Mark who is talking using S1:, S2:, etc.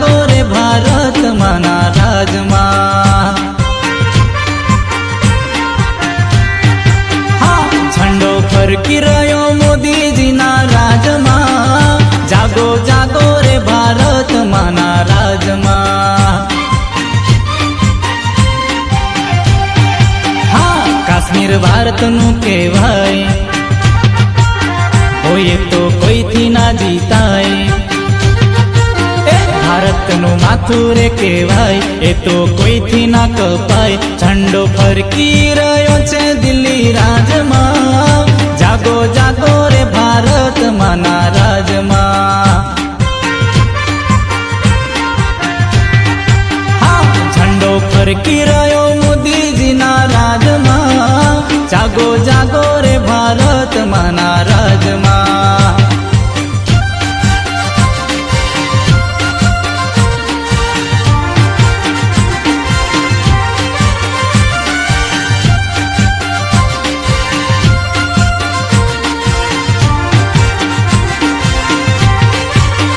S1: जागो रे भारत माना राजमा। हाँ, झंडो फरकी रह्यो मोदी जी ना राजमा। जागो जागो रे भारत माना राजमा। हाँ, काश्मीर भारत नु कहेवाय, होय तो कोई थी ना जीताय। भारत नु माथु रे कहेवाय, ए तो कोई थी ना कपाय। झंडो फरकी रह्यो छे दिल्ली राजमा। जागो जागो रे भारत माना राजमा। हाँ, झंडो फरकी रह्यो मोदी जी ना राजमा। जागो जागो रे भारत माना राजमा।